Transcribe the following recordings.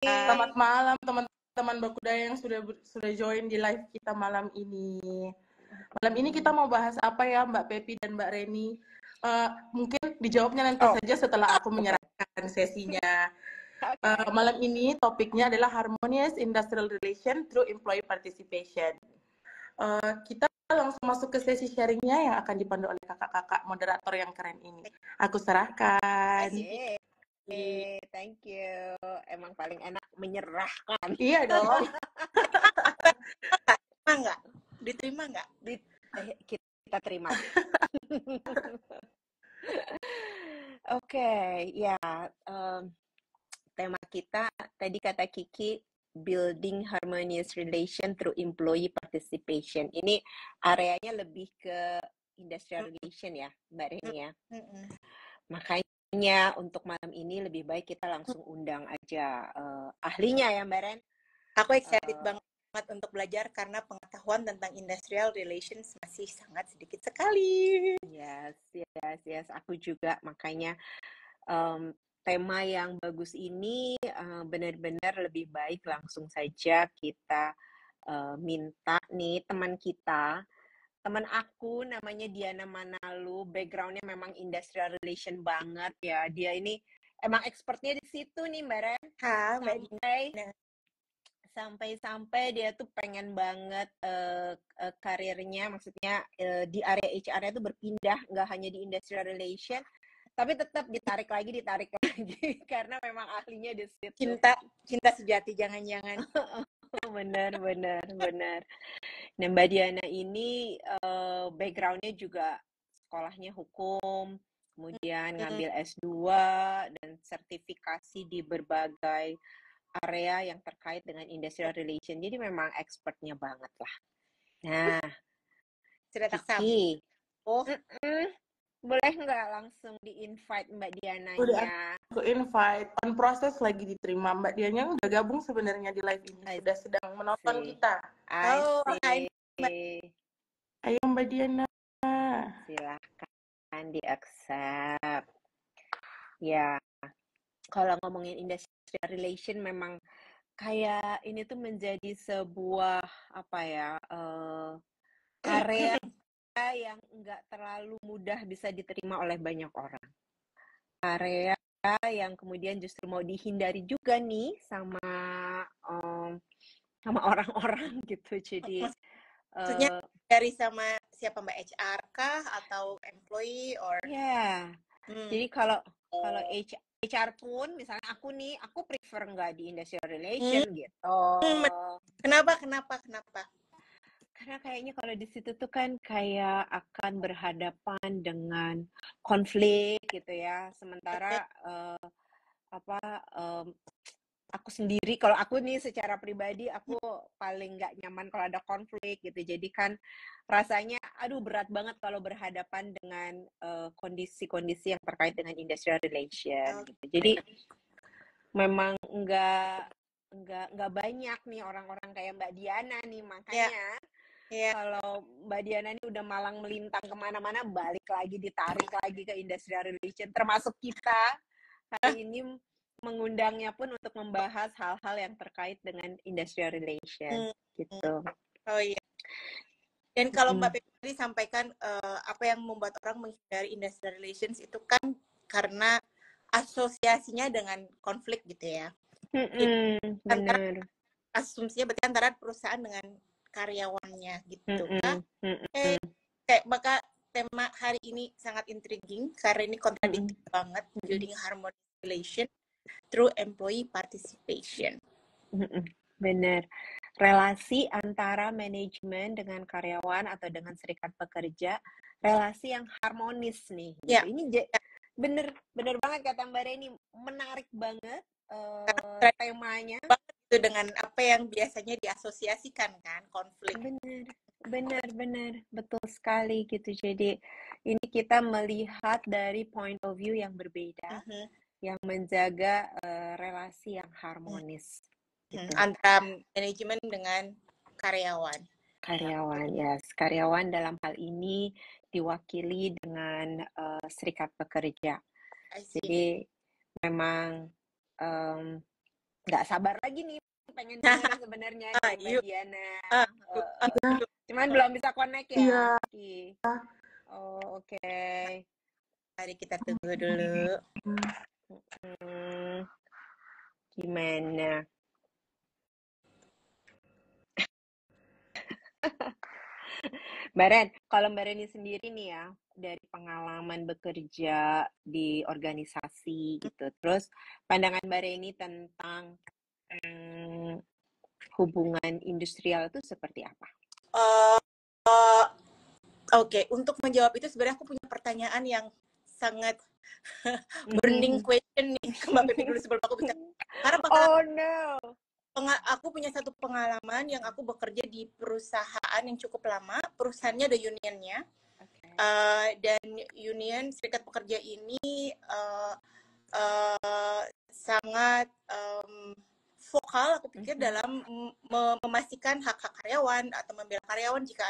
Selamat malam teman-teman Bakudaya yang sudah join di live kita malam ini. Malam ini kita mau bahas apa ya Mbak Pepi dan Mbak Reni? Mungkin dijawabnya nanti saja setelah aku menyerahkan sesinya. Malam ini topiknya adalah Harmonious Industrial Relation through Employee Participation. Kita langsung masuk ke sesi sharingnya yang akan dipandu oleh kakak-kakak moderator yang keren ini. Aku serahkan. Thank you. Emang paling enak menyerahkan. Iya dong. Diterima nggak? Kita terima. Oke, ya. Tema kita tadi kata Kiki, building harmonious relation through employee participation. Ini areanya lebih ke industrial relation ya, Mbak Reni ya. Makanya untuk malam ini lebih baik kita langsung undang aja ahlinya ya Mbak Ren. Aku excited banget untuk belajar karena pengetahuan tentang industrial relations masih sangat sedikit sekali. Yes. Aku juga, makanya tema yang bagus ini benar-benar lebih baik langsung saja kita minta nih teman aku namanya Diana Manalu, backgroundnya memang industrial relation banget ya. Dia ini emang expertnya di situ nih Mbak Ren. Sampai dia tuh pengen banget karirnya, maksudnya di area HR-nya tuh berpindah, nggak hanya di industrial relation, tapi tetap ditarik lagi karena memang ahlinya di situ. Cinta sejati jangan-jangan. Benar. Nah, Mbak Diana ini backgroundnya juga sekolahnya hukum, kemudian ngambil S2 dan sertifikasi di berbagai area yang terkait dengan industrial relation. Jadi memang expertnya banget lah. Nah, Kiki, boleh nggak langsung di-invite Mbak Diananya? Udah aku invite. On proses lagi diterima. Mbak Dianya udah gabung sebenarnya di live ini. Sudah sedang menonton kita. Ayo Mbak Diana. Silahkan di-accept. Ya, kalau ngomongin industrial relation memang kayak ini tuh menjadi sebuah area yang nggak terlalu mudah bisa diterima oleh banyak orang. Area yang kemudian justru mau dihindari juga nih sama orang-orang gitu. Jadi maksudnya dari sama siapa Mbak, HR kah atau employee or? Jadi kalau HR pun misalnya aku prefer nggak di industrial relation gitu. Kenapa? Karena kayaknya kalau di situ tuh kan kayak akan berhadapan dengan konflik gitu ya. Sementara aku sendiri, kalau aku nih secara pribadi aku paling nggak nyaman kalau ada konflik gitu. Jadi kan rasanya berat banget kalau berhadapan dengan kondisi-kondisi yang terkait dengan industrial relation gitu. Jadi memang nggak banyak nih orang-orang kayak Mbak Diana nih, makanya kalau Mbak Diana ini udah malang melintang kemana-mana, balik lagi, ditarik lagi ke industrial relation, termasuk kita hari ini mengundangnya pun untuk membahas hal-hal yang terkait dengan industrial relation gitu. Oh iya. Dan kalau Mbak Pepi tadi sampaikan apa yang membuat orang menghindari industrial relations itu kan karena asosiasinya dengan konflik gitu ya. Benar. Asumsinya berarti antara perusahaan dengan karyawannya gitu kan. Maka tema hari ini sangat intriguing karena ini kontradiktif banget, building harmonious relation through employee participation. Benar. Relasi antara manajemen dengan karyawan atau dengan serikat pekerja, relasi yang harmonis nih. Gitu. Ini bener banget kata Mbak Reni, menarik banget temanya. Itu dengan apa yang biasanya diasosiasikan kan, konflik. Benar, betul sekali gitu. Jadi ini kita melihat dari point of view yang berbeda, yang menjaga relasi yang harmonis. Gitu. Antara manajemen dengan karyawan. Karyawan dalam hal ini diwakili dengan serikat pekerja. Jadi memang nggak sabar lagi nih pengen denger sebenarnya dari Mbak Diana. Cuman belum bisa connect ya. Iya. Oh, oke. Mari kita tunggu dulu. Gimana? Mbak Ren, kalau Mbak Reni sendiri nih ya, dari pengalaman bekerja di organisasi gitu, terus pandangan Mbak Reni tentang hubungan industrial itu seperti apa? Oke, untuk menjawab itu sebenarnya aku punya pertanyaan yang sangat burning question nih ke Mbak Pepi dulu sebelum aku bicara. Karena aku punya satu pengalaman yang aku bekerja di perusahaan yang cukup lama. Perusahaannya ada unionnya. Dan union serikat pekerja ini sangat vokal aku pikir dalam memastikan hak-hak karyawan atau membela karyawan jika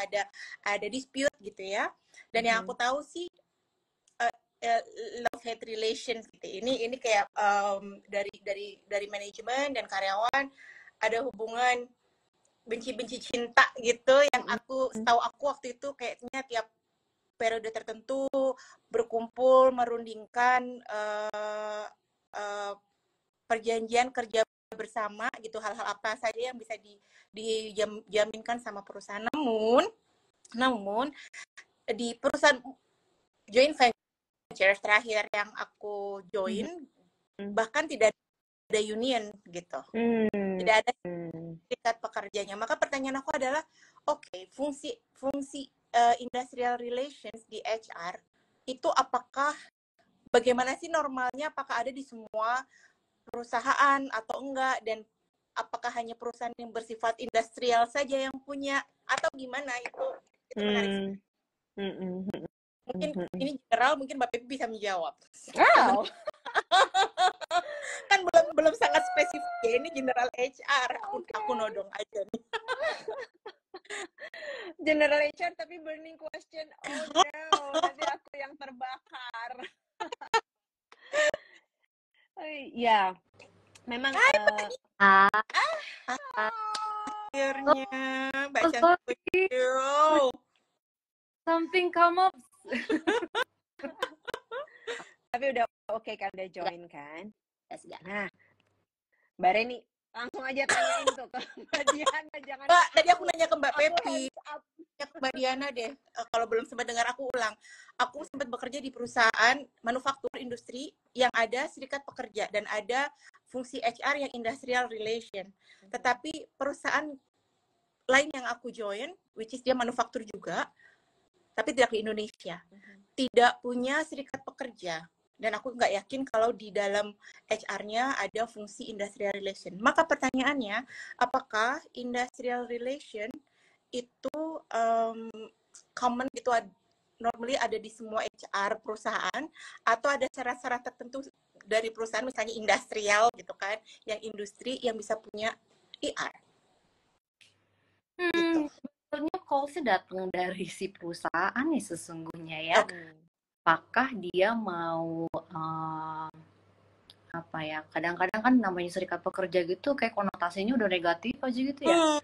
ada dispute gitu ya. Dan yang aku tahu sih love hate relation gitu. Ini kayak dari manajemen dan karyawan ada hubungan benci-benci cinta gitu yang setahu aku waktu itu kayaknya tiap periode tertentu berkumpul merundingkan perjanjian kerja bersama gitu, hal-hal apa saja yang bisa dijaminkan sama perusahaan. Namun di perusahaan joint venture terakhir yang aku join bahkan tidak ada union gitu, tidak ada serikat pekerjanya. Maka pertanyaan aku adalah, oke, fungsi industrial relations di HR itu bagaimana sih normalnya, apakah ada di semua perusahaan atau enggak, dan apakah hanya perusahaan yang bersifat industrial saja yang punya atau gimana, itu menarik. Mungkin ini general, mungkin Mbak Pepi bisa menjawab. Wow. Kan belum sangat spesifik ya, ini general HR. Aku nodong aja nih. General HR tapi burning question. Oh no, nanti aku yang terbakar. Ya, memang akhirnya Mbak Cantik. Something come up. Tapi udah oke kan, udah join kan? Nah, Mbak Reni langsung aja tanyain tuh ke Mbak Diana, jangan. Mbak, tadi aku nanya ke Mbak Pepi. Mbak Diana deh, kalau belum sempat dengar aku ulang. Aku sempat bekerja di perusahaan manufaktur industri yang ada serikat pekerja dan ada fungsi HR yang industrial relation. Tetapi perusahaan lain yang aku join, which is dia manufaktur juga, tapi tidak di Indonesia, tidak punya serikat pekerja. Dan aku nggak yakin kalau di dalam HR-nya ada fungsi industrial relation. Maka pertanyaannya, apakah industrial relation itu common gitu, normally ada di semua HR perusahaan, atau ada syarat-syarat tertentu dari perusahaan, misalnya industrial gitu kan, yang industri yang bisa punya IR? Gitu. Sebetulnya call-nya datang dari si perusahaan nih sesungguhnya ya. Apakah dia mau apa ya, kadang-kadang kan namanya serikat pekerja gitu kayak konotasinya udah negatif aja gitu ya.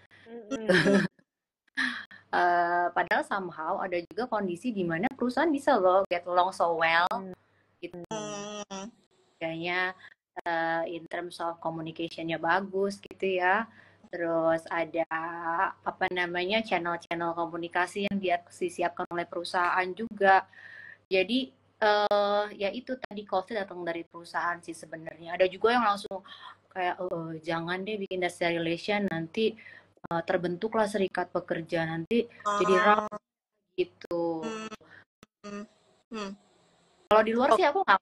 Padahal somehow ada juga kondisi di mana perusahaan bisa loh get along so well gitu. Kayaknya in terms of communication-nya bagus gitu ya. Terus ada apa namanya channel-channel komunikasi yang disiapkan oleh perusahaan juga. Jadi ya itu tadi call-nya datang dari perusahaan sih sebenarnya. Ada juga yang langsung kayak jangan deh bikin industrial relation, nanti terbentuklah serikat pekerja, nanti jadi rame gitu. Kalau di luar sih aku nggak,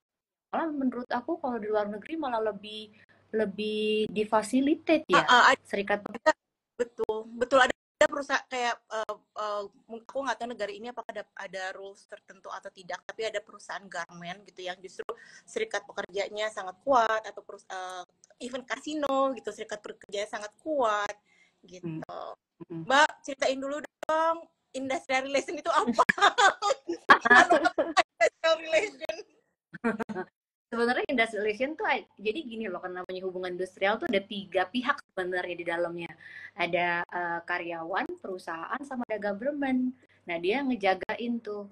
malah menurut aku kalau di luar negeri malah lebih difasilitasi ya serikat pekerja. Betul ada perusahaan kayak aku nggak tahu negara ini apakah ada rules tertentu atau tidak, tapi ada perusahaan garment gitu yang justru serikat pekerjanya sangat kuat, atau even kasino gitu serikat pekerjanya sangat kuat gitu. Mbak, ceritain dulu dong, industrial relation itu apa? Industrial relation. sebenarnya industrial relation tuh jadi gini loh, karena namanya hubungan industrial tuh ada 3 pihak sebenarnya di dalamnya. Ada karyawan, perusahaan, sama ada government. Nah, dia ngejagain tuh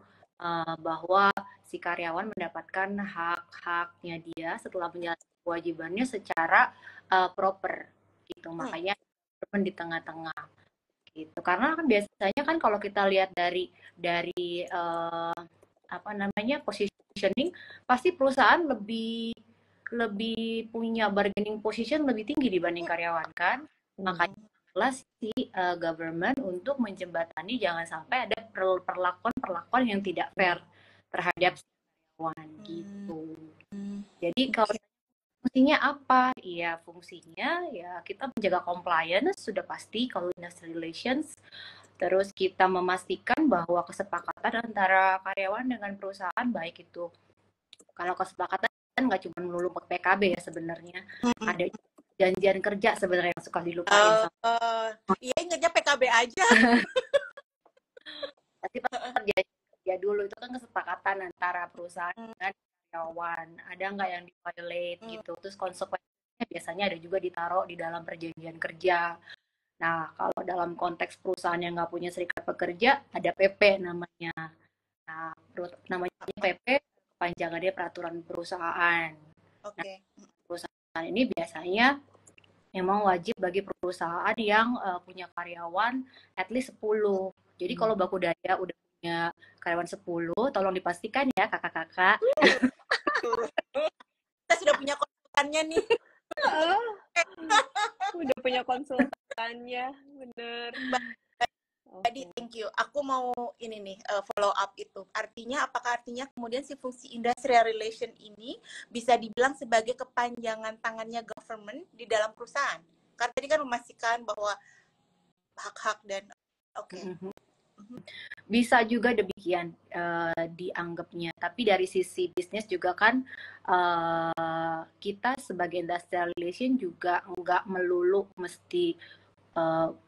bahwa si karyawan mendapatkan hak-haknya dia setelah menjalankan kewajibannya secara proper gitu. Makanya government di tengah-tengah gitu. Karena kan biasanya kan kalau kita lihat dari apa namanya positioning, pasti perusahaan lebih lebih punya bargaining position lebih tinggi dibanding karyawan kan. Makanya jelas si government untuk menjembatani jangan sampai ada perlakuan yang tidak fair terhadap karyawan gitu. Jadi kalau fungsinya apa? Ya fungsinya ya kita menjaga compliance sudah pasti kalau industrial relations. Terus kita memastikan bahwa kesepakatan antara karyawan dengan perusahaan baik itu, kalau kesepakatan nggak cuma melulu PKB ya sebenarnya, ada janjian kerja sebenarnya yang suka dilupain. Iya, ingatnya PKB aja. Pasti kerja dulu, itu kan kesepakatan antara perusahaan dengan karyawan. Ada nggak yang di-violate gitu. Terus konsekuensinya biasanya ada juga ditaruh di dalam perjanjian kerja. Nah, kalau dalam konteks perusahaan yang nggak punya serikat pekerja, ada PP namanya. Nah, namanya PP, kepanjangannya peraturan perusahaan. Nah, perusahaan ini biasanya memang wajib bagi perusahaan yang punya karyawan at least 10. Jadi kalau Bakudaya udah punya karyawan 10, tolong dipastikan ya kakak-kakak. Kita sudah punya konsultannya nih. Udah punya konsultannya, bener. Jadi thank you. Aku mau ini nih follow up itu. Apakah artinya kemudian si fungsi industrial relation ini bisa dibilang sebagai kepanjangan tangannya government di dalam perusahaan? Karena tadi kan memastikan bahwa hak-hak dan bisa juga demikian dianggapnya. Tapi dari sisi bisnis juga kan kita sebagai industrial relation juga nggak melulu mesti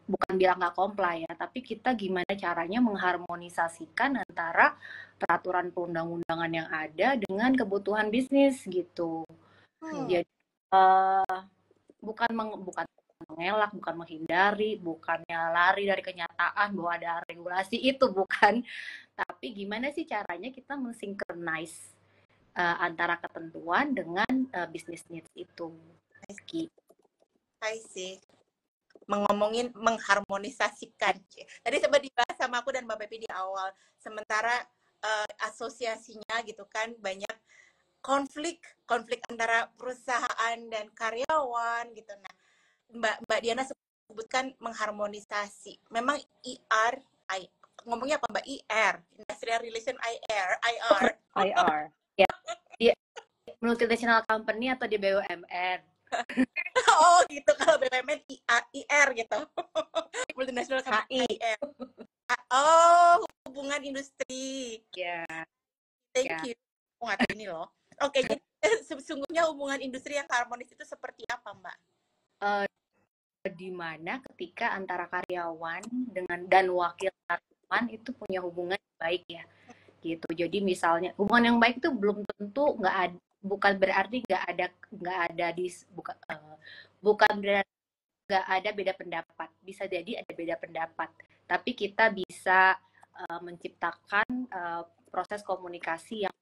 bukan bilang nggak comply ya, tapi kita gimana caranya mengharmonisasikan antara peraturan perundang-undangan yang ada dengan kebutuhan bisnis gitu. Jadi bukan mengelak, bukan menghindari, bukannya lari dari kenyataan bahwa ada regulasi itu, bukan. Tapi gimana sih caranya kita mensinkronize antara ketentuan dengan business needs itu. I see. Ngomongin mengharmonisasikan. Tadi sempat dibahas sama aku dan Mbak Pepi di awal. Sementara asosiasinya gitu kan banyak konflik antara perusahaan dan karyawan gitu. Nah, Mbak Diana sebutkan mengharmonisasi. Memang ngomongnya apa Mbak? Industrial Relation IR. Ya, di multinational company atau di BUMN. Oh gitu, kalau BUMN IR gitu. Multinational company IR. Oh, hubungan industri. Ya. Thank you. Aku nggak tahu ini loh. Oke, jadi sesungguhnya hubungan industri yang harmonis itu seperti apa, Mbak? Di mana ketika antara karyawan dan wakil karyawan itu punya hubungan yang baik ya, gitu. Jadi misalnya hubungan yang baik itu belum tentu nggak ada, bukan berarti bukan berarti nggak ada beda pendapat. Bisa jadi ada beda pendapat, tapi kita bisa menciptakan proses komunikasi yang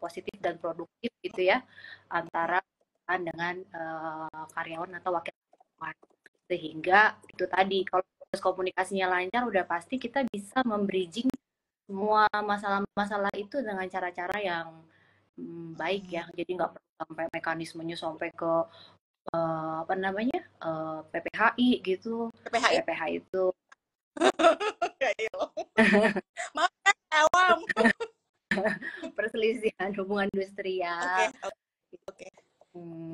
positif dan produktif gitu ya antara dengan karyawan atau wakil karyawan, sehingga itu tadi kalau proses komunikasinya lancar udah pasti kita bisa membridging semua masalah-masalah itu dengan cara-cara yang baik ya. Jadi nggak perlu sampai mekanismenya sampai ke apa namanya PPHI gitu. PPHI itu maaf kan awam. Perselisihan hubungan industrial. Oke.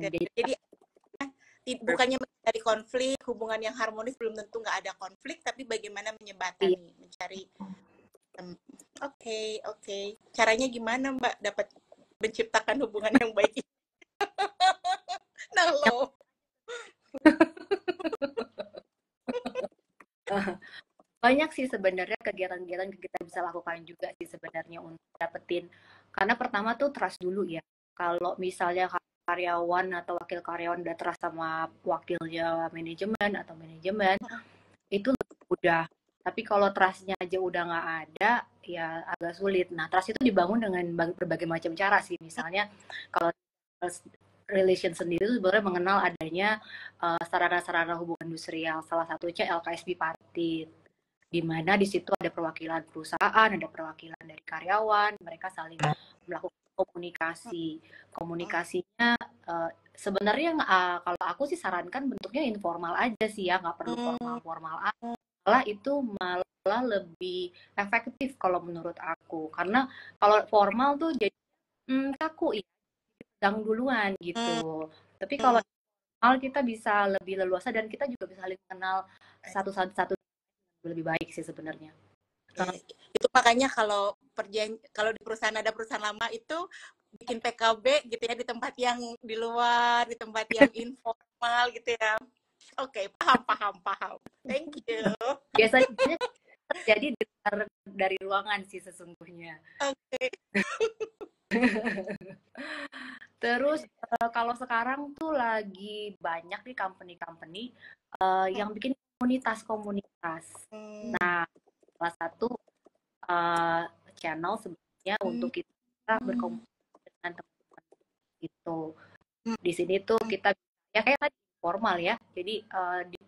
Jadi bukannya mencari konflik, hubungan yang harmonis belum tentu nggak ada konflik, tapi bagaimana menyebatani, mencari. Oke. Caranya gimana Mbak dapat menciptakan hubungan yang baik? Nah lo. Banyak sih sebenarnya kegiatan-kegiatan kita bisa lakukan juga sih sebenarnya untuk dapetin. Karena pertama tuh trust dulu ya. Kalau misalnya karyawan atau wakil karyawan udah trust sama wakilnya manajemen atau manajemen, itu lebih mudah. Tapi kalau trust-nya aja udah nggak ada, ya agak sulit. Nah, trust itu dibangun dengan berbagai macam cara sih. Misalnya, kalau relation sendiri itu sebenarnya mengenal adanya sarana-sarana hubungan industrial. Salah satunya LKSB Partit, di mana di situ ada perwakilan perusahaan, ada perwakilan dari karyawan, mereka saling melakukan komunikasi. Komunikasinya sebenarnya kalau aku sih sarankan bentuknya informal aja sih ya, nggak perlu formal-formal. Malah itu malah lebih efektif kalau menurut aku, karena kalau formal tuh jadi kaku ya, sedang duluan gitu. Tapi kalau formal kita bisa lebih leluasa dan kita juga bisa saling mengenal satu lebih baik sih sebenarnya. Itu makanya kalau di perusahaan ada perusahaan lama itu bikin PKB gitu ya, di tempat yang di luar, di tempat yang informal gitu ya. Oke, paham. Thank you. Biasanya terjadi dari ruangan sih sesungguhnya. Oke. Terus kalau sekarang tuh lagi banyak nih company-company yang bikin komunitas. Nah, salah satu channel sebenarnya untuk kita berkomunikasi dengan teman-teman gitu. Di sini tuh kita ya kayak tadi formal ya. Jadi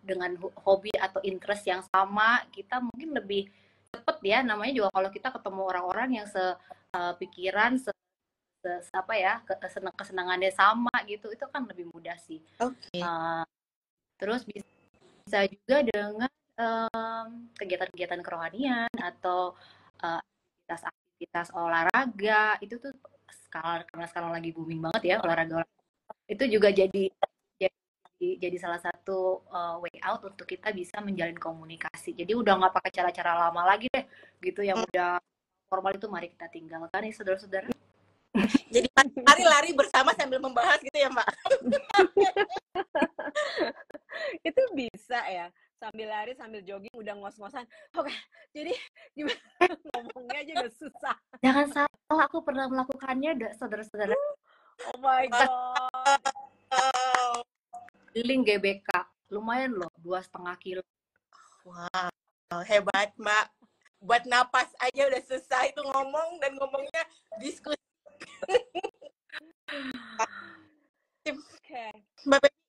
dengan hobi atau interest yang sama, kita mungkin lebih cepet ya. Namanya juga kalau kita ketemu orang-orang yang sepikiran, apa ya, kesenangannya sama gitu, itu kan lebih mudah sih. Oke. Terus bisa juga dengan kegiatan-kegiatan kerohanian atau aktivitas olahraga. Itu tuh karena sekarang lagi booming banget ya olahraga. Itu juga jadi salah satu way out untuk kita bisa menjalin komunikasi. Jadi udah nggak pakai cara-cara lama lagi deh, gitu yang udah formal itu mari kita tinggalkan ya saudara-saudara. Jadi lari bersama sambil membahas gitu ya Mbak? Itu bisa ya, sambil lari sambil jogging udah ngos-ngosan. Oke, jadi gimana ngomongnya aja udah susah. Jangan salah, aku pernah melakukannya saudara-saudara. Oh my god. Keliling GBK, lumayan loh, 2,5 kilo. Wow, hebat Mbak. Buat napas aja udah susah itu ngomong, dan ngomongnya diskusi. Okay. Mbak Pepi,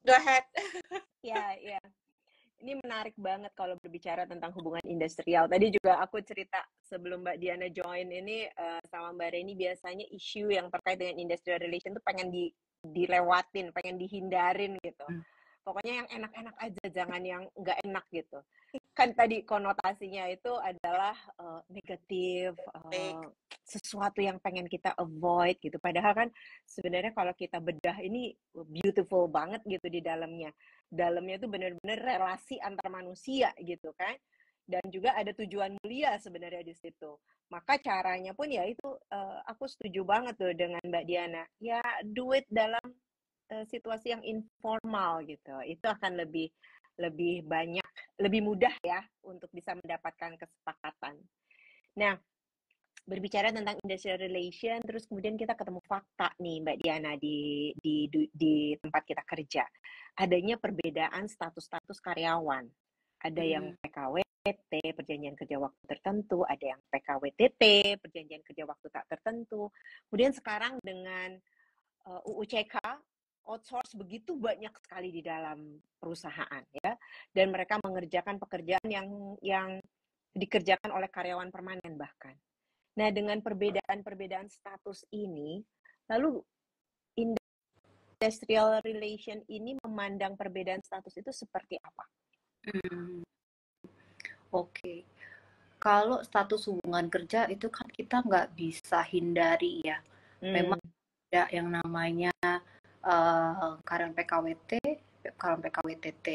go ahead. Ya. Ini menarik banget kalau berbicara tentang hubungan industrial. Tadi juga aku cerita sebelum Mbak Diana join ini sama Mbak Reni, biasanya isu yang terkait dengan industrial relation tuh pengen dilewatin, pengen dihindarin gitu. Pokoknya yang enak-enak aja, jangan yang nggak enak gitu. Kan tadi konotasinya itu adalah negatif, sesuatu yang pengen kita avoid gitu. Padahal kan sebenarnya kalau kita bedah ini beautiful banget gitu di dalamnya. Dalamnya itu benar-benar relasi antar manusia gitu kan. Dan juga ada tujuan mulia sebenarnya di situ. Maka caranya pun ya itu aku setuju banget tuh dengan Mbak Diana. Ya do it dalam situasi yang informal gitu. Itu akan lebih banyak, lebih mudah ya untuk bisa mendapatkan kesepakatan. Nah, berbicara tentang industrial relation, terus kemudian kita ketemu fakta nih Mbak Diana di tempat kita kerja. Adanya perbedaan status karyawan. Ada yang PKWT, perjanjian kerja waktu tertentu, ada yang PKWTT, perjanjian kerja waktu tak tertentu. Kemudian sekarang dengan UU CK, outsource begitu banyak sekali di dalam perusahaan ya, dan mereka mengerjakan pekerjaan yang dikerjakan oleh karyawan permanen bahkan. Nah, dengan perbedaan status ini, lalu industrial relation ini memandang perbedaan status itu seperti apa? Oke. Kalau status hubungan kerja itu kan kita nggak bisa hindari ya. Memang ada yang namanya karyawan PKWT, karyawan PKWTT.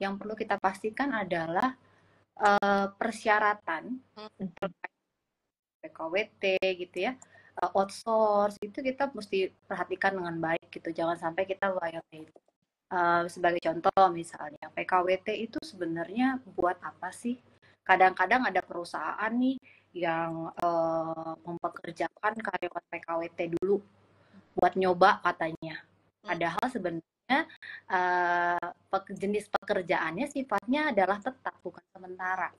Yang perlu kita pastikan adalah persyaratan PKWT gitu ya, outsource itu kita mesti perhatikan dengan baik gitu, jangan sampai kita violate. Sebagai contoh misalnya PKWT itu sebenarnya buat apa sih? Kadang-kadang ada perusahaan nih yang mempekerjakan karyawan PKWT dulu buat nyoba katanya. Padahal sebenarnya jenis pekerjaannya sifatnya adalah tetap, bukan sementara.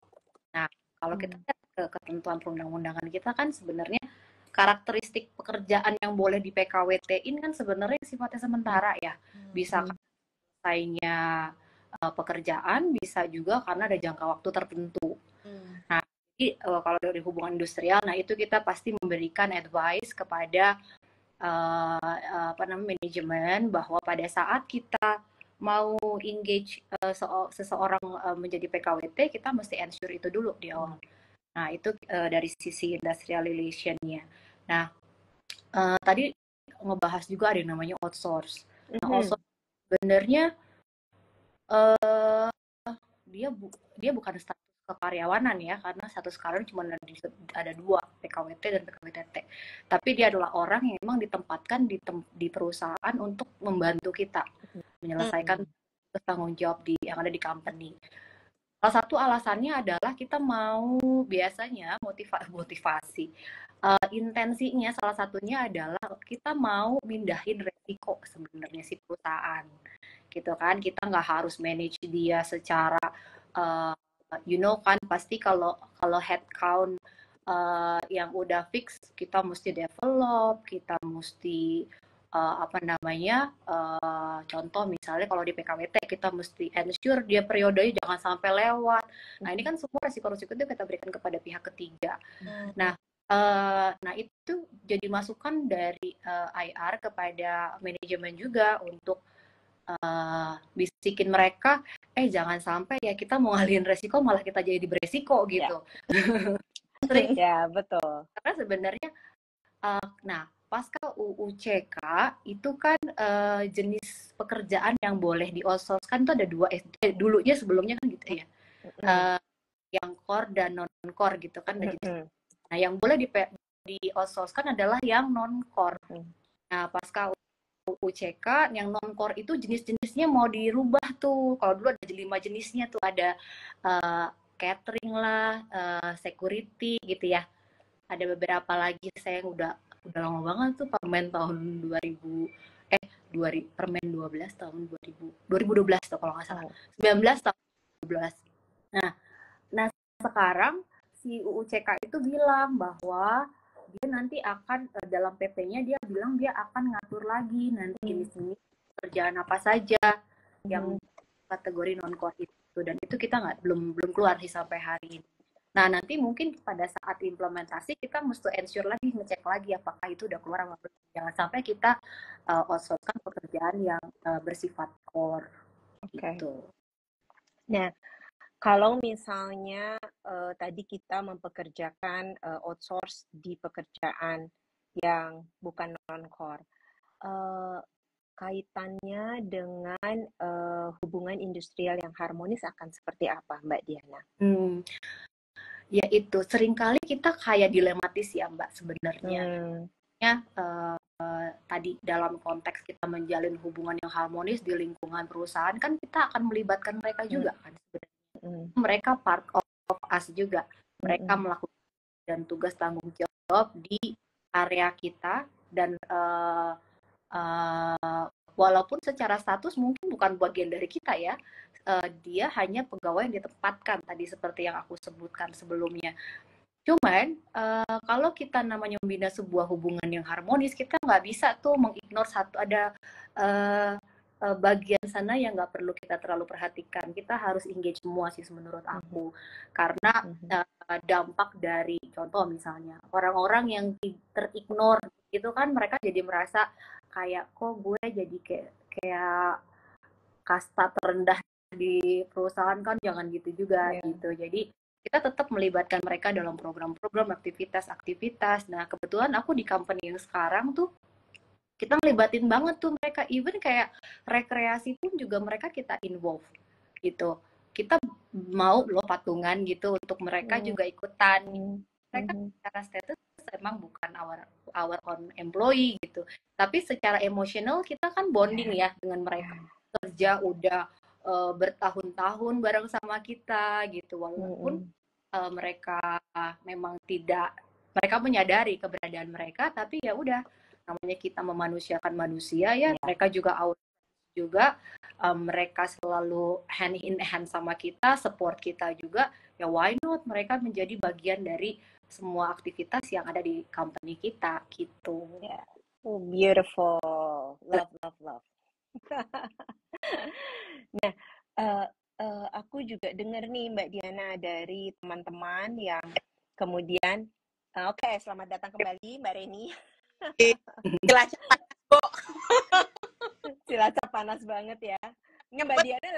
Nah, kalau kita lihat ke ketentuan perundang-undangan kita kan sebenarnya karakteristik pekerjaan yang boleh di PKWT-in kan sebenarnya sifatnya sementara ya. Bisa selesainya pekerjaan, bisa juga karena ada jangka waktu tertentu. Nah, jadi kalau dari hubungan industrial, nah itu kita pasti memberikan advice kepada manajemen bahwa pada saat kita mau engage seseorang menjadi PKWT, kita mesti ensure itu dulu di awal. Nah, itu dari sisi industrial relation-nya. Nah, tadi ngebahas juga ada yang namanya outsource. Nah, outsource sebenarnya dia bukan status kekaryawanan ya, karena status karyawan cuma ada 2, PKWT dan PKWTT. Tapi dia adalah orang yang memang ditempatkan di perusahaan untuk membantu kita menyelesaikan tanggung jawab yang ada di company. Salah satu alasannya adalah kita mau biasanya motivasi. Intensinya salah satunya adalah kita mau mindahin resiko sebenarnya si perusahaan. Gitu kan, kita nggak harus manage dia secara kan pasti kalau headcount yang udah fix kita mesti develop, kita mesti contoh misalnya kalau di PKWT kita mesti ensure dia periodenya jangan sampai lewat. Nah, ini kan semua resiko-resiko itu kita berikan kepada pihak ketiga. Nah, itu jadi masukan dari IR kepada manajemen juga untuk bisikin mereka, jangan sampai ya kita mau ngalihin resiko malah kita jadi beresiko gitu. Sering. Ya, betul. Karena sebenarnya, pasca UU CK itu kan jenis pekerjaan yang boleh di-outsource kan itu ada 2, dulunya sebelumnya kan gitu ya. Yang core dan non-core gitu kan. Nah, yang boleh di-outsource kan adalah yang non-core. Nah, pasca UCK yang non-core itu jenis-jenisnya mau dirubah tuh. Kalau dulu ada 5 jenisnya tuh, ada catering lah, security gitu ya. Ada beberapa lagi saya udah lama banget tuh, Permen tahun 2000 Permen 12 tahun 2012 tuh kalau nggak salah. 19 tahun 2012. Nah sekarang si UU CK itu bilang bahwa dia nanti akan dalam PP-nya dia bilang dia akan ngatur lagi nanti jenis-jenis pekerjaan apa saja yang kategori non-core itu, dan itu kita belum keluar sih sampai hari ini. Nah, nanti mungkin pada saat implementasi kita mesti ensure lagi, ngecek lagi apakah itu udah keluar apa belum. Jangan sampai kita outsource-kan pekerjaan yang bersifat core gitu. Nah, kalau misalnya tadi kita mempekerjakan outsource di pekerjaan yang bukan non-core, kaitannya dengan hubungan industrial yang harmonis akan seperti apa, Mbak Diana? Ya itu, seringkali kita kayak dilematis ya Mbak sebenarnya. Tadi dalam konteks kita menjalin hubungan yang harmonis di lingkungan perusahaan kan kita akan melibatkan mereka juga kan sebenarnya. Mereka part of us juga. Mereka melakukan dan tugas tanggung jawab di area kita, dan walaupun secara status mungkin bukan bagian dari kita ya, dia hanya pegawai yang ditempatkan tadi seperti yang aku sebutkan sebelumnya. Cuman kalau kita namanya membina sebuah hubungan yang harmonis, kita nggak bisa tuh mengignore ada bagian sana yang nggak perlu kita terlalu perhatikan. Kita harus engage semua sih menurut aku, karena dampak dari contoh misalnya orang-orang yang terignore itu kan mereka jadi merasa kayak kok gue jadi kayak kasta terendah di perusahaan kan, jangan gitu juga gitu. Jadi kita tetap melibatkan mereka dalam program-program aktivitas. Nah kebetulan aku di company yang sekarang tuh kita ngelibatin banget tuh mereka, even kayak rekreasi pun juga mereka kita involve gitu. Kita mau loh patungan gitu untuk mereka juga ikutan. Mereka secara status emang bukan our own employee gitu, tapi secara emosional kita kan bonding ya dengan mereka. Kerja udah bertahun-tahun bareng sama kita gitu, walaupun mereka memang tidak, mereka menyadari keberadaan mereka, tapi ya udah, namanya kita memanusiakan manusia ya, mereka juga juga mereka selalu hand in hand sama kita, support kita juga, ya why not mereka menjadi bagian dari semua aktivitas yang ada di company kita gitu. Yeah. Oh, beautiful, love. Nah, aku juga dengar nih Mbak Diana dari teman-teman yang kemudian, oke, selamat datang kembali Mbak Reni. Cilacap panas, Bu. Cilacap panas banget ya. Nggak, Mbak Diana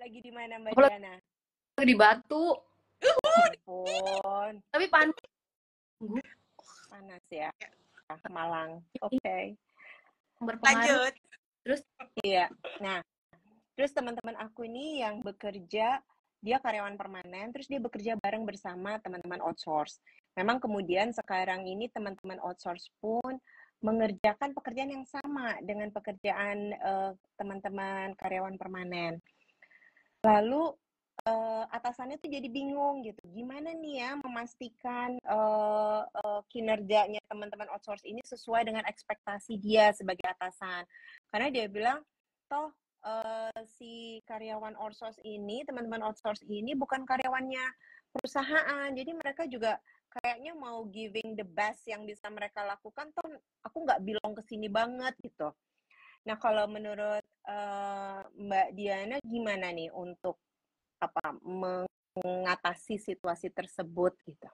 lagi di mana Mbak Diana? Di Batu. Ampun. Tapi panas ya. Malang. Oke. Lanjut. Terus iya. Nah, terus teman-teman aku ini yang bekerja, dia karyawan permanen, terus dia bekerja bareng bersama teman-teman outsource. Memang kemudian sekarang ini teman-teman outsource pun mengerjakan pekerjaan yang sama dengan pekerjaan teman-teman karyawan permanen. Lalu atasannya tuh jadi bingung gitu, gimana nih ya memastikan kinerjanya teman-teman outsource ini sesuai dengan ekspektasi dia sebagai atasan. Karena dia bilang, toh si karyawan outsource ini, teman-teman outsource ini bukan karyawannya perusahaan, jadi mereka juga kayaknya mau giving the best yang bisa mereka lakukan, toh aku nggak belong ke sini banget gitu. Nah, kalau menurut Mbak Diana gimana nih untuk mengatasi situasi tersebut gitu?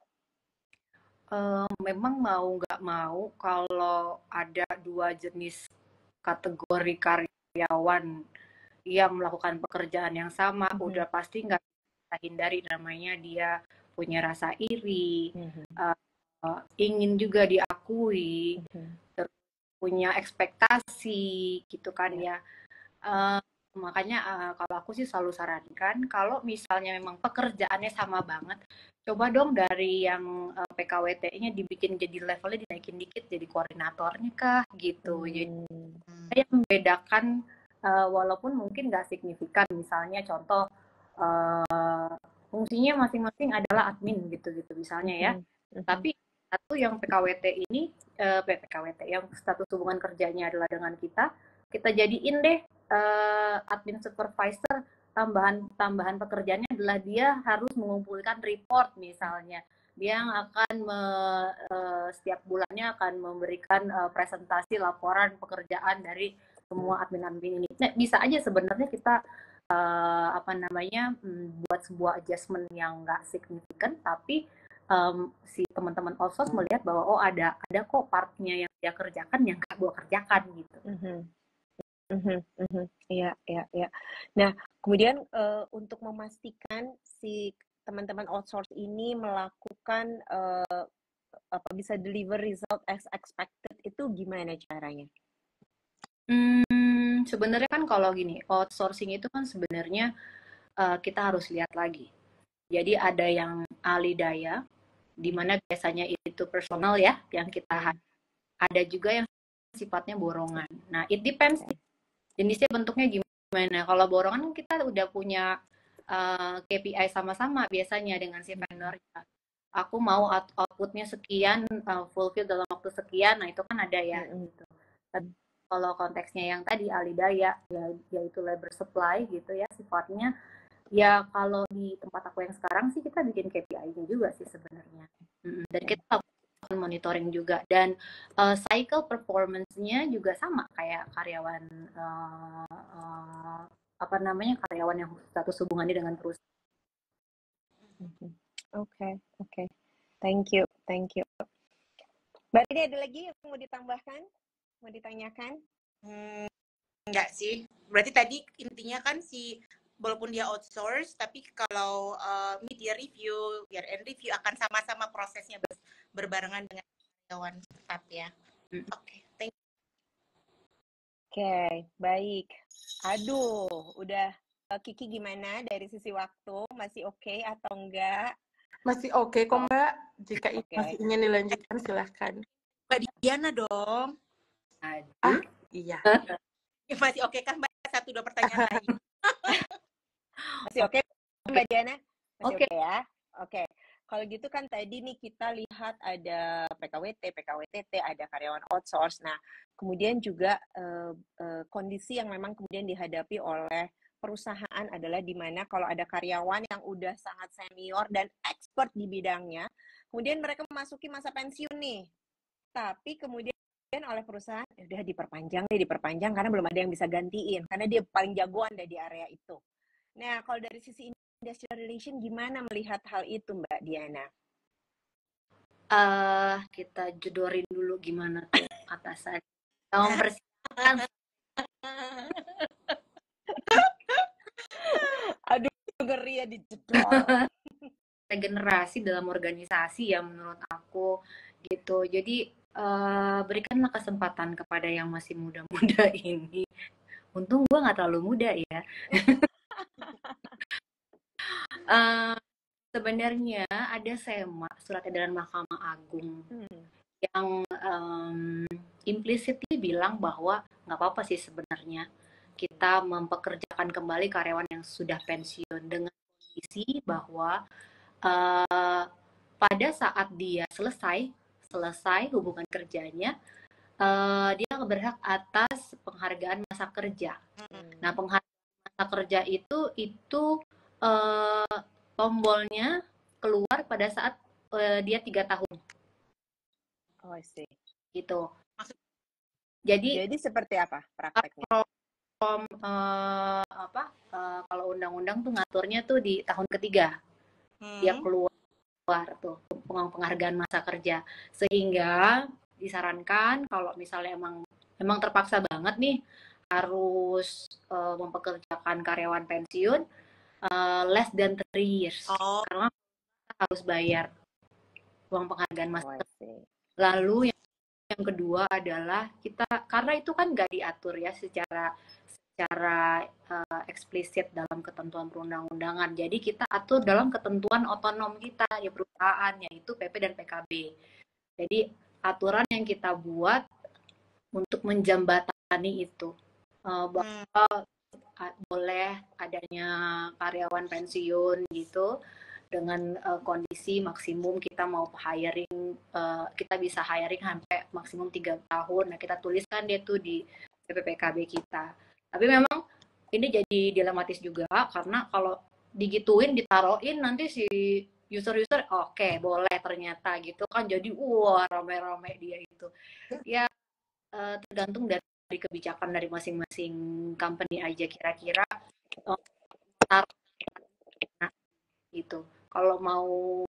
Memang mau nggak mau kalau ada dua jenis kategori karyawan yang melakukan pekerjaan yang sama, udah pasti nggak bisa hindari, namanya dia punya rasa iri, ingin juga diakui, punya ekspektasi gitu kan ya. Makanya kalau aku sih selalu sarankan, kalau misalnya memang pekerjaannya sama banget, coba dong dari yang PKWT-nya dibikin jadi levelnya dinaikin dikit jadi koordinatornya kah gitu. Jadi yang membedakan walaupun mungkin nggak signifikan, misalnya contoh fungsinya masing-masing adalah admin gitu-gitu misalnya ya. Tapi satu yang PKWT ini, PKWT yang status hubungan kerjanya adalah dengan kita jadiin deh admin supervisor, tambahan pekerjaannya adalah dia harus mengumpulkan report misalnya. Dia yang akan setiap bulannya akan memberikan presentasi laporan pekerjaan dari semua admin ini. Nah, bisa aja sebenarnya kita buat sebuah adjustment yang nggak signifikan, tapi si teman-teman outsource melihat bahwa oh ada kok partnya yang dia kerjakan yang nggak gue kerjakan gitu. Iya. Nah, kemudian untuk memastikan si teman-teman outsource ini melakukan bisa deliver result as expected, itu gimana caranya? Sebenarnya kan kalau gini, outsourcing itu kan sebenarnya kita harus lihat lagi. Jadi ada yang ahli daya, di mana biasanya itu personal ya, yang kita ada juga yang sifatnya borongan. Nah, it depends jenisnya, bentuknya gimana. Kalau borongan kita udah punya KPI sama-sama biasanya dengan si vendornya. Aku mau outputnya sekian, fulfill dalam waktu sekian, nah itu kan ada ya. Gitu. Kalau konteksnya yang tadi ahli daya, yaitu labor supply gitu ya sifatnya, ya kalau di tempat aku yang sekarang sih kita bikin KPI-nya juga sih sebenarnya. Dan kita lakukan monitoring juga, dan cycle performance-nya juga sama kayak karyawan karyawan yang status hubungannya dengan perusahaan. Oke. Thank you. Mbak Rini, ada lagi yang mau ditambahkan? Mau ditanyakan? Enggak sih. Berarti tadi intinya kan walaupun dia outsource, tapi kalau media review, year-end review akan sama-sama prosesnya berbarengan dengan karyawan tetap ya. Oke, thank you. Oke, baik. Aduh, udah. Kiki gimana dari sisi waktu? Masih oke atau enggak? Masih oke kok Mbak. Jika masih ingin dilanjutkan silahkan. Mbak Diana dong. Iya. Masih oke kan Mbak? 1-2 pertanyaan lagi. Masih oke Mbak Diana? Masih oke ya? Oke. kalau gitu kan tadi nih kita lihat ada PKWT, PKWTT, ada karyawan outsource. Nah, kemudian juga kondisi yang memang kemudian dihadapi oleh perusahaan adalah di mana kalau ada karyawan yang udah sangat senior dan expert di bidangnya, kemudian mereka memasuki masa pensiun nih. Tapi kemudian oleh perusahaan, udah diperpanjang karena belum ada yang bisa gantiin, karena dia paling jagoan deh di area itu. Nah, kalau dari sisi industrial relation, gimana melihat hal itu, Mbak Diana? Kita jodorin dulu gimana tuh atasan. Kita mempersiapkan. Aduh, ngeri ya dijedor. Regenerasi dalam organisasi ya menurut aku gitu. Jadi berikanlah kesempatan kepada yang masih muda-muda ini. Untung gue nggak terlalu muda ya. Sebenarnya ada SEMA, Surat Edaran Mahkamah Agung, yang implicitly bilang bahwa nggak apa-apa sih sebenarnya kita mempekerjakan kembali karyawan yang sudah pensiun dengan kondisi bahwa pada saat dia selesai hubungan kerjanya, dia berhak atas penghargaan masa kerja. Nah, penghargaan masa kerja itu tombolnya keluar pada saat dia 3 tahun. Oh, I see. Gitu. Jadi seperti apa prakteknya? Kalau undang-undang tuh ngaturnya tuh di tahun ketiga dia keluar tuh penghargaan masa kerja, sehingga disarankan kalau misalnya emang terpaksa banget nih harus mempekerjakan karyawan pensiun less than 3 years, karena kita harus bayar uang penghargaan masa kerja. Lalu yang kedua adalah kita, karena itu kan nggak diatur ya secara eksplisit dalam ketentuan perundang-undangan. Jadi kita atur dalam ketentuan otonom kita di perusahaan, yaitu PP dan PKB. Jadi aturan yang kita buat untuk menjembatani itu bahwa boleh adanya karyawan pensiun gitu dengan kondisi maksimum kita mau hiring, kita bisa hiring sampai maksimum 3 tahun. Nah, kita tuliskan dia tuh di PPPKB kita. Tapi memang ini jadi dilematis juga, karena kalau digituin, ditaruhin, nanti si user-user oke, boleh ternyata gitu kan, jadi rame-rame dia itu. Ya tergantung dari kebijakan dari masing-masing company aja kira-kira gitu. Kalau mau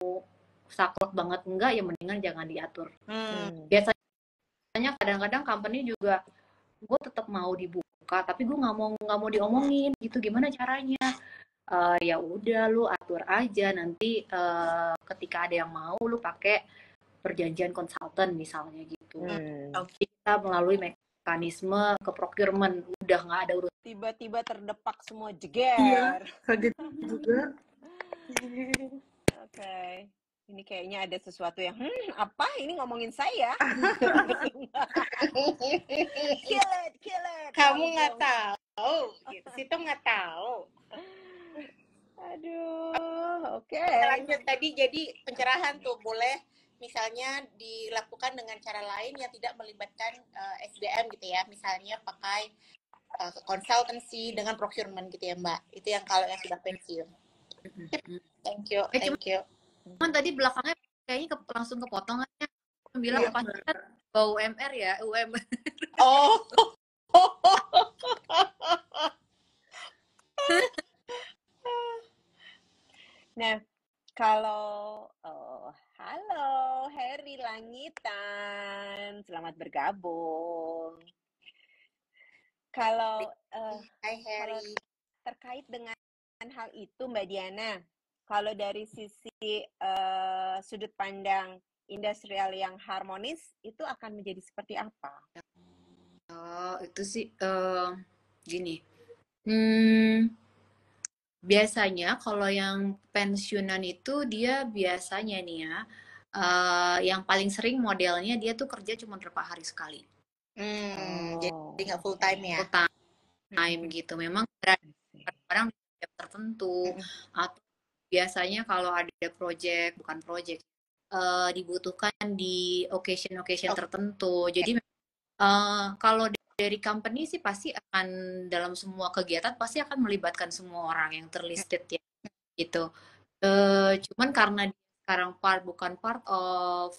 saklek banget enggak, ya mendingan jangan diatur. Biasanya kadang-kadang company juga, gue tetap mau dibuka tapi gue nggak mau diomongin gitu, gimana caranya? Ya udah, lu atur aja, nanti ketika ada yang mau lu pakai perjanjian konsultan misalnya gitu. Kita melalui mekanisme ke procurement, udah nggak ada urusan. Tiba-tiba terdepak semua jeger. Iya, kaget juga. Oke. Ini kayaknya ada sesuatu yang apa ini ngomongin saya? Kill it. Kamu nggak tahu, gitu. Situ nggak tahu. Aduh, oke. Lanjut tadi, jadi pencerahan tuh boleh misalnya dilakukan dengan cara lain yang tidak melibatkan SDM gitu ya, misalnya pakai consultancy dengan procurement gitu ya Mbak. Itu yang kalau yang sudah pensiun. Thank you. Cuman tadi belakangnya kayaknya langsung kepotong aja. Bilang apa UMR ya, UMR. Oh. Nah, kalau halo Heri Langitan, selamat bergabung. Kalau Hai Heri. Terkait dengan hal itu Mbak Diana, kalau dari sisi sudut pandang industrial yang harmonis, itu akan menjadi seperti apa? Itu sih gini. Biasanya kalau yang pensiunan itu dia biasanya nih ya, yang paling sering modelnya dia tuh kerja cuma berapa hari sekali. Jadi nggak full time ya? Full time gitu. Memang orang jam tertentu atau biasanya kalau ada project, bukan project, dibutuhkan di occasion-occasion tertentu. Jadi kalau dari company sih pasti akan dalam semua kegiatan pasti akan melibatkan semua orang yang terlisted ya gitu. Cuman karena dia sekarang bukan part of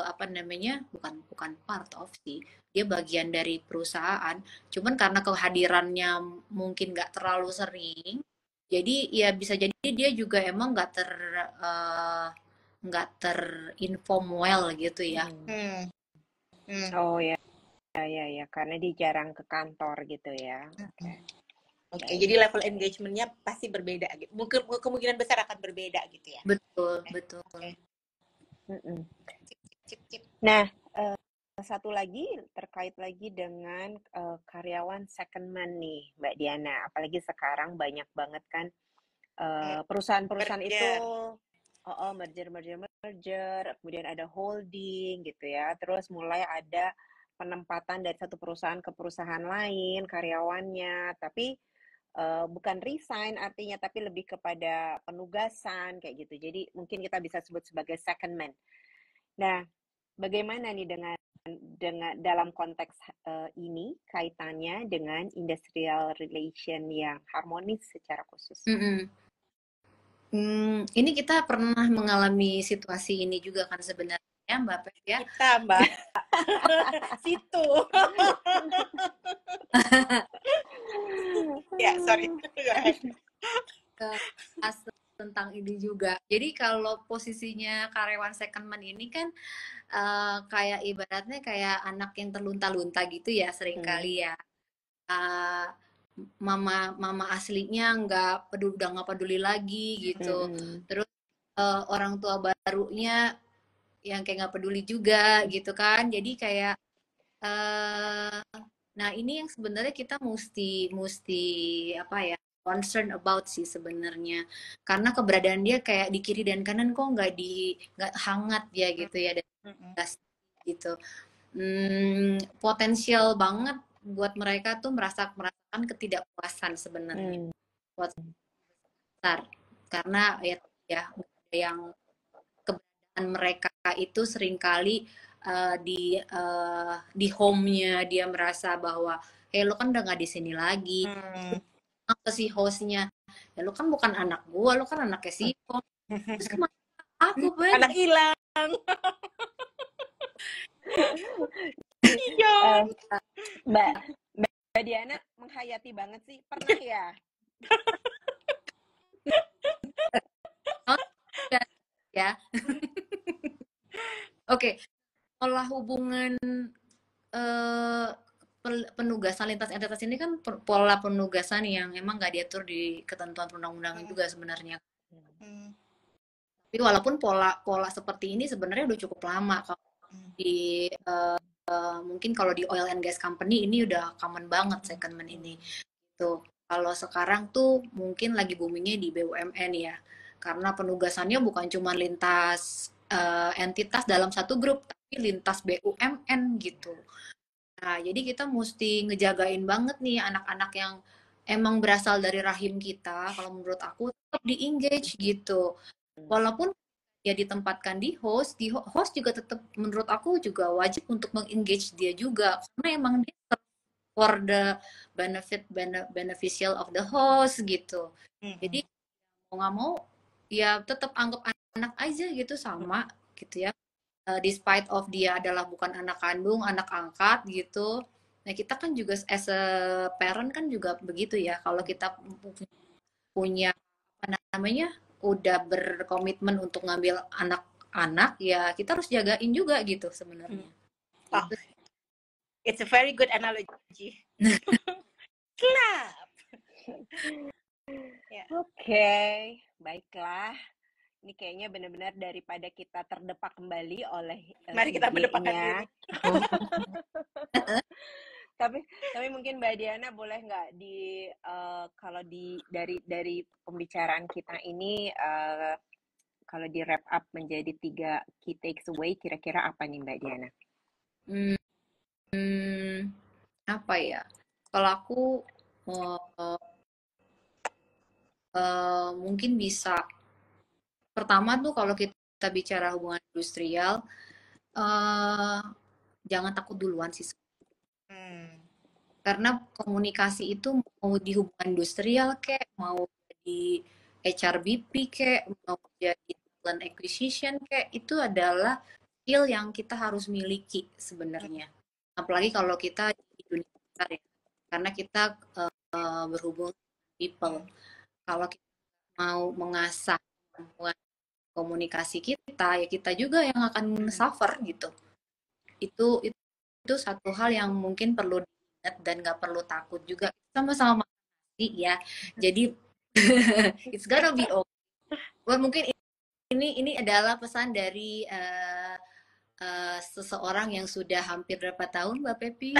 apa namanya, bukan part of sih, dia bagian dari perusahaan. Cuman karena kehadirannya mungkin nggak terlalu sering, jadi ya bisa jadi dia juga emang nggak terinform well gitu ya. Oh ya, ya, karena dia jarang ke kantor gitu ya. Oke, jadi level engagement-nya pasti berbeda gitu. Mungkin kemungkinan besar akan berbeda gitu ya. Betul. Nah, satu lagi terkait lagi dengan karyawan secondment nih, Mbak Diana. Apalagi sekarang banyak banget kan perusahaan-perusahaan itu merger, kemudian ada holding gitu ya. Terus mulai ada penempatan dari satu perusahaan ke perusahaan lain karyawannya, tapi bukan resign artinya, tapi lebih kepada penugasan kayak gitu. Jadi mungkin kita bisa sebut sebagai secondment. Nah, bagaimana nih dengan dalam konteks ini kaitannya dengan industrial relation yang harmonis secara khusus? Ini kita pernah mengalami situasi ini juga kan sebenarnya Mbak Pep ya. Kita Mbak situ. Ya, sorry. Tentang ini juga. Jadi kalau posisinya karyawan secondment ini kan kayak ibaratnya kayak anak yang terlunta-lunta gitu ya seringkali ya. Mama aslinya udah nggak peduli lagi gitu. Terus orang tua barunya yang kayak nggak peduli juga gitu kan. Jadi kayak nah ini yang sebenarnya kita mesti apa ya, concern about sih sebenarnya, karena keberadaan dia kayak di kiri dan kanan kok nggak hangat ya gitu ya, dan gitu. Potensial banget buat mereka tuh merasakan ketidakpuasan sebenarnya buat besar, karena ya yang keberadaan mereka itu seringkali di home-nya dia merasa bahwa lo kan udah nggak di sini lagi. Apa sih hostnya? Ya lo kan bukan anak gua, lo kan anaknya si host. Terus kemana aku anak hilang. Mbak Diana menghayati banget sih, pernah ya? Ya. Oke, pola hubungan penugasan lintas entitas ini kan pola penugasan yang emang nggak diatur di ketentuan perundang-undangan juga sebenarnya. Tapi walaupun pola seperti ini sebenarnya udah cukup lama. Kalau di mungkin kalau di oil and gas company ini udah common banget secondment ini. Tuh, kalau sekarang tuh mungkin lagi boomingnya di BUMN ya, karena penugasannya bukan cuma lintas entitas dalam satu grup, tapi lintas BUMN gitu. Nah, jadi kita mesti ngejagain banget nih anak-anak yang emang berasal dari rahim kita. Kalau menurut aku tetap di-engage gitu. Walaupun ya ditempatkan di host juga tetap menurut aku juga wajib untuk meng-engage dia juga. Karena emang dia for the beneficial of the host gitu. Jadi mau nggak mau ya tetap anggap anak aja gitu sama gitu ya. Despite of dia adalah bukan anak kandung, anak angkat gitu. Nah kita kan juga as a parent kan juga begitu ya. Kalau kita punya apa namanya udah berkomitmen untuk ngambil anak-anak ya kita harus jagain juga gitu sebenarnya. Oh, it's a very good analogy. Clap. Oke, baiklah. Ini kayaknya benar-benar daripada kita terdepak kembali oleh mari kita mendepakkan diri. tapi mungkin Mbak Diana boleh nggak kalau dari pembicaraan kita ini kalau di wrap up menjadi 3 key takes away, kira-kira apa nih Mbak Diana? Apa ya? Kalau aku mungkin bisa pertama tuh kalau kita bicara hubungan industrial, jangan takut duluan sih. Karena komunikasi itu mau di hubungan industrial kayak, mau di HRBP kayak, mau jadi talent acquisition kayak, itu adalah skill yang kita harus miliki sebenarnya. Apalagi kalau kita di dunia besar ya. Karena kita berhubungan dengan people. Kalau kita mau mengasah kemampuan komunikasi kita, ya kita juga yang akan suffer gitu. Itu satu hal yang mungkin perlu diingat dan nggak perlu takut juga. Sama-sama makan ya. Jadi it's gonna be okay. Well, mungkin ini adalah pesan dari seseorang yang sudah hampir berapa tahun, Mbak Pepi?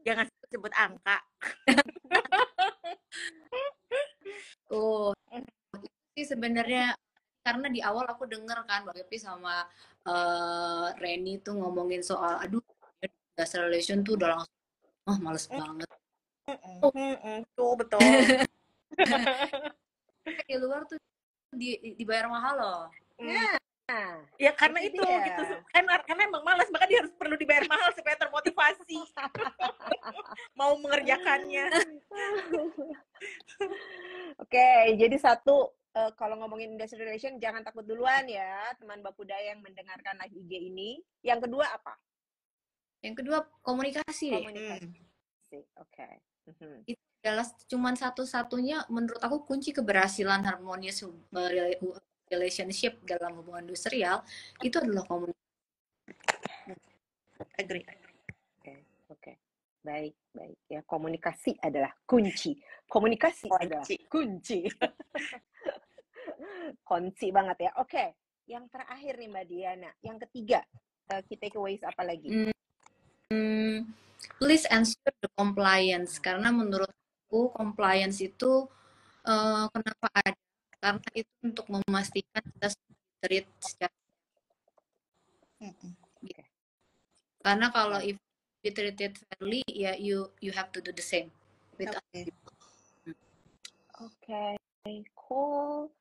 Jangan sebut angka. Oh, itu sebenarnya karena di awal aku denger kan Mbak Pepi sama Reni tuh ngomongin soal, aduh, industrial relation tuh udah langsung, males banget. Tuh betul. Di luar tuh dibayar mahal loh. Ya karena itu gitu kan, karena emang malas, maka dia harus perlu dibayar mahal supaya termotivasi mau mengerjakannya. Oke, jadi satu, kalau ngomongin industrial relation jangan takut duluan ya teman Bakuda yang mendengarkan live IG ini. Yang kedua apa? Yang kedua komunikasi. Oke. Itu adalah cuman satu-satunya menurut aku kunci keberhasilan harmonious relationship dalam hubungan industrial itu adalah komunikasi. Agree. Oke. Baik ya, komunikasi adalah kunci. Komunikasi adalah kunci. Kunci banget ya. Oke, yang terakhir nih Mbak Diana, yang ketiga, key takeaways apa lagi? Please answer the compliance, karena menurut aku compliance itu kenapa ada? Karena itu untuk memastikan kita treat secara karena kalau if you treated fairly, ya you have to do the same with us. Oke, cool.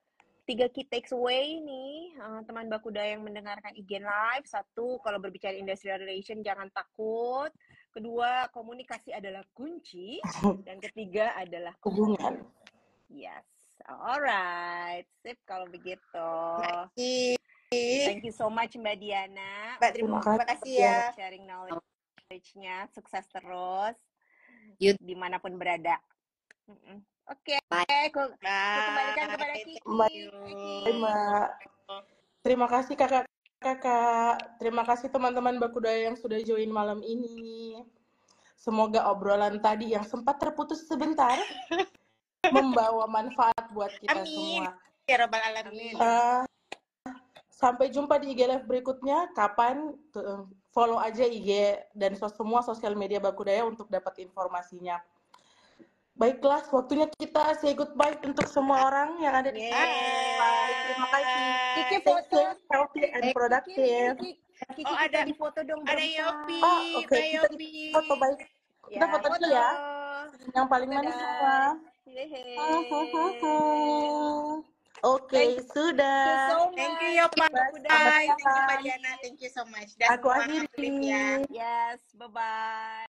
3 key takeaway nih, teman Bakuda yang mendengarkan IG Live. 1, kalau berbicara industrial relation jangan takut. 2, komunikasi adalah kunci. Dan ketiga adalah hubungan. Yes. Alright, sip kalau begitu. Thank you so much Mbak Diana. Terima kasih ya. Sharing knowledge-nya, sukses terus dimanapun berada. Oke, aku kembalikan kepada Kiki. Mbak. Terima kasih kakak-kakak. Terima kasih teman-teman Bakuda yang sudah join malam ini. Semoga obrolan tadi yang sempat terputus sebentar membawa manfaat buat kita semua. Ya Rabbal Alamin. Sampai jumpa di IG Live berikutnya. Kapan? Follow aja IG dan semua sosial media Bakudaya untuk dapat informasinya. Baiklah, waktunya kita say goodbye untuk semua orang yang ada di sini. Terima kasih. Kiki foto, healthy and productive. Kiki ada di foto dong. Ada Yopi. Oke, kita di foto baik. Kita foto dulu ya. Yang paling manis semua. Oke, sudah. Thank you Yopi. Thank you Mbak Diana. Thank you so much. Dan aku akhiri. Yes, bye-bye.